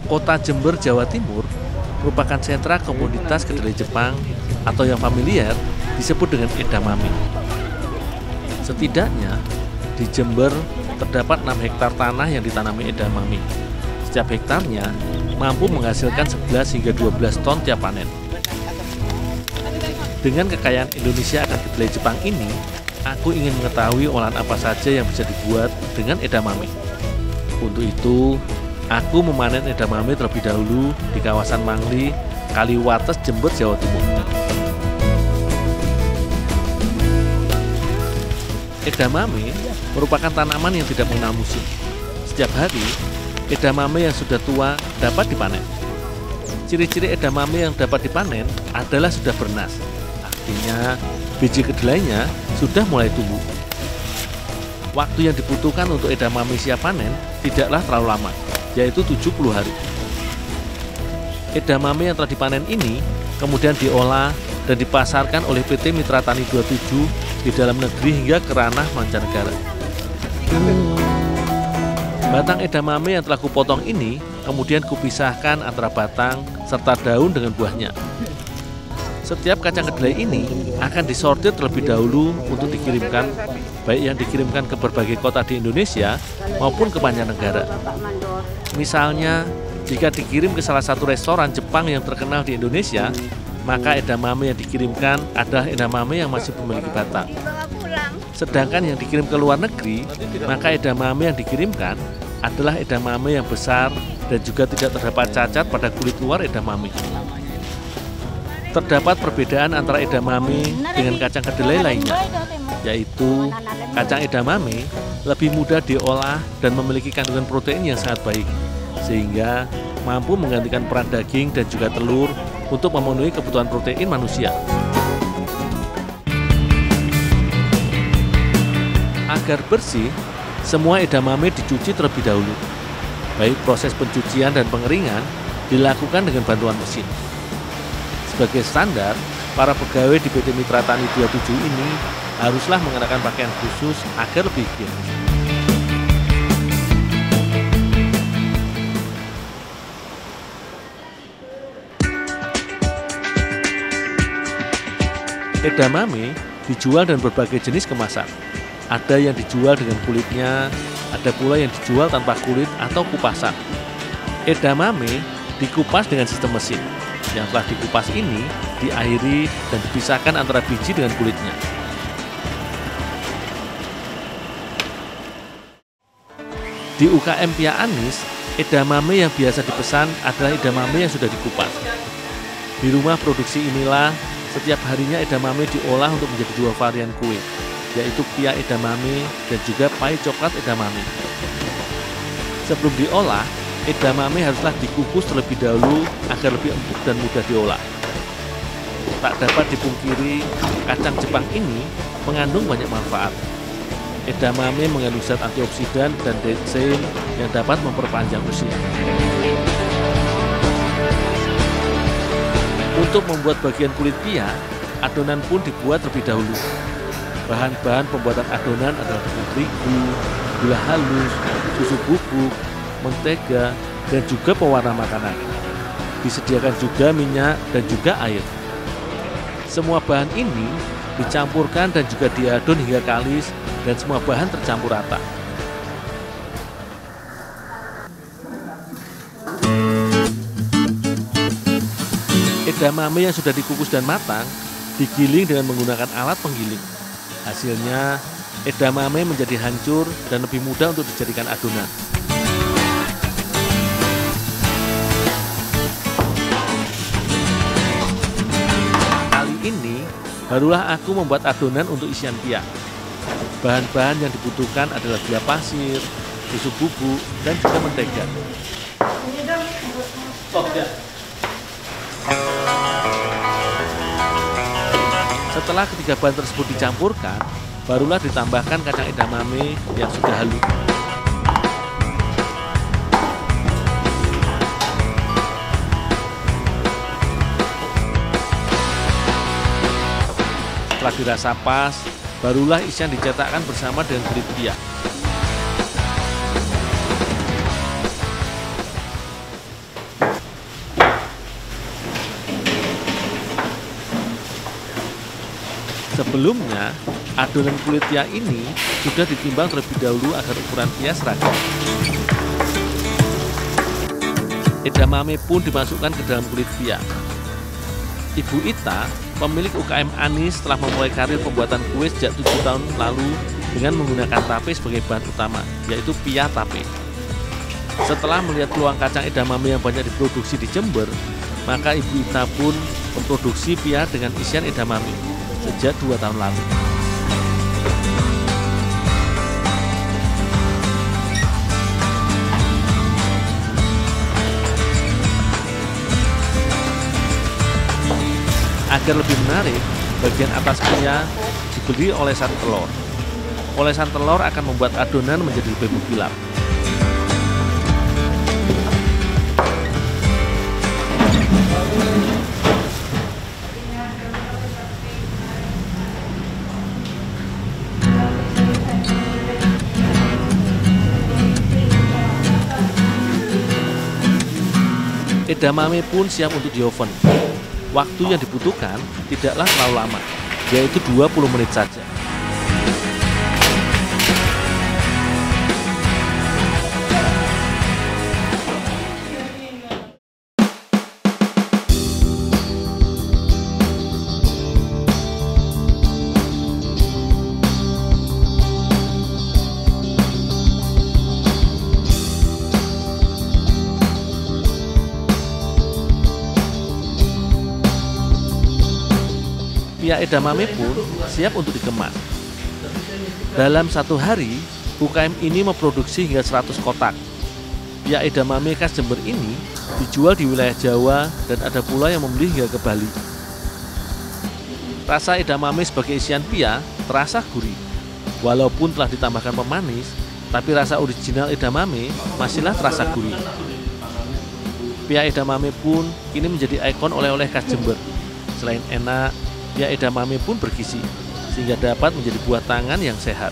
Kota Jember, Jawa Timur merupakan sentra komoditas kedelai Jepang atau yang familiar disebut dengan edamame. Setidaknya di Jember terdapat 6 hektar tanah yang ditanami edamame. Setiap hektarnya mampu menghasilkan 11 hingga 12 ton tiap panen. Dengan kekayaan Indonesia akan kedelai Jepang ini, aku ingin mengetahui olahan apa saja yang bisa dibuat dengan edamame. Untuk itu, aku memanen edamame terlebih dahulu di kawasan Mangli, Kaliwates, Jember, Jawa Timur. Edamame merupakan tanaman yang tidak mengenal musim. Setiap hari, edamame yang sudah tua dapat dipanen. Ciri-ciri edamame yang dapat dipanen adalah sudah bernas. Artinya, biji kedelainya sudah mulai tumbuh. Waktu yang dibutuhkan untuk edamame siap panen tidaklah terlalu lama, yaitu 70 hari. Edamame yang telah dipanen ini kemudian diolah dan dipasarkan oleh PT Mitra Tani 27 di dalam negeri hingga ke ranah mancanegara. Batang edamame yang telah kupotong ini kemudian kupisahkan antara batang serta daun dengan buahnya. Setiap kacang kedelai ini akan disortir terlebih dahulu untuk dikirimkan, baik yang dikirimkan ke berbagai kota di Indonesia maupun ke mancanegara. Misalnya, jika dikirim ke salah satu restoran Jepang yang terkenal di Indonesia, maka edamame yang dikirimkan adalah edamame yang masih memiliki batang. Sedangkan yang dikirim ke luar negeri, maka edamame yang dikirimkan adalah edamame yang besar dan juga tidak terdapat cacat pada kulit luar edamame. Terdapat perbedaan antara edamame dengan kacang kedelai lainnya, yaitu kacang edamame lebih mudah diolah dan memiliki kandungan protein yang sangat baik, sehingga mampu menggantikan peran daging dan juga telur untuk memenuhi kebutuhan protein manusia. Agar bersih, semua edamame dicuci terlebih dahulu. Baik proses pencucian dan pengeringan dilakukan dengan bantuan mesin. Sebagai standar, para pegawai di PT Mitra Tani 27 ini haruslah mengenakan pakaian khusus agar lebih higienis. Edamame dijual dengan berbagai jenis kemasan. Ada yang dijual dengan kulitnya, ada pula yang dijual tanpa kulit atau kupasan. Edamame dikupas dengan sistem mesin. Yang telah dikupas ini diairi dan dipisahkan antara biji dengan kulitnya. Di UKM Pia Anis, edamame yang biasa dipesan adalah edamame yang sudah dikupas. Di rumah produksi inilah setiap harinya edamame diolah untuk menjadi 2 varian kue, yaitu pia edamame dan juga pai coklat edamame. Sebelum diolah, edamame haruslah dikukus terlebih dahulu agar lebih empuk dan mudah diolah. Tak dapat dipungkiri, kacang Jepang ini mengandung banyak manfaat. Edamame mengandung zat antioksidan dan dextrin yang dapat memperpanjang usia. Untuk membuat bagian kulit pia, adonan pun dibuat terlebih dahulu. Bahan-bahan pembuatan adonan adalah tepung terigu, gula halus, susu bubuk, mentega, dan juga pewarna makanan. Disediakan juga minyak dan juga air. Semua bahan ini dicampurkan dan juga diadon hingga kalis dan semua bahan tercampur rata. Edamame yang sudah dikukus dan matang digiling dengan menggunakan alat penggiling. Hasilnya, edamame menjadi hancur dan lebih mudah untuk dijadikan adonan. Ini barulah aku membuat adonan untuk isian pia. Bahan-bahan yang dibutuhkan adalah gula pasir, susu bubuk, dan juga mentega. Setelah ketiga bahan tersebut dicampurkan, barulah ditambahkan kacang edamame yang sudah halus. Setelah dirasa pas, barulah isian dicetakkan bersama dengan kulit pia. Sebelumnya, adonan kulit pia ini sudah ditimbang terlebih dahulu agar ukuran pia seragam. Edamame pun dimasukkan ke dalam kulit pia. Ibu Ita, pemilik UKM Anis, telah memulai karir pembuatan kue sejak 7 tahun lalu dengan menggunakan tape sebagai bahan utama, yaitu pia tape. Setelah melihat peluang kacang edamame yang banyak diproduksi di Jember, maka Ibu Ita pun memproduksi pia dengan isian edamame sejak 2 tahun lalu. Agar lebih menarik, bagian atas pia diberi olesan telur. Olesan telur akan membuat adonan menjadi lebih mengkilap. Edamame pun siap untuk di oven. Waktu yang dibutuhkan tidaklah terlalu lama, yaitu 20 menit saja. Pia edamame pun siap untuk dikemas. Dalam 1 hari, UKM ini memproduksi hingga 100 kotak. Pia edamame khas Jember ini dijual di wilayah Jawa dan ada pula yang membeli hingga ke Bali. Rasa edamame sebagai isian pia terasa gurih. Walaupun telah ditambahkan pemanis, tapi rasa original edamame masihlah terasa gurih. Pia edamame pun kini menjadi ikon oleh-oleh khas Jember. Selain enak, pia edamame pun bergizi, sehingga dapat menjadi buah tangan yang sehat.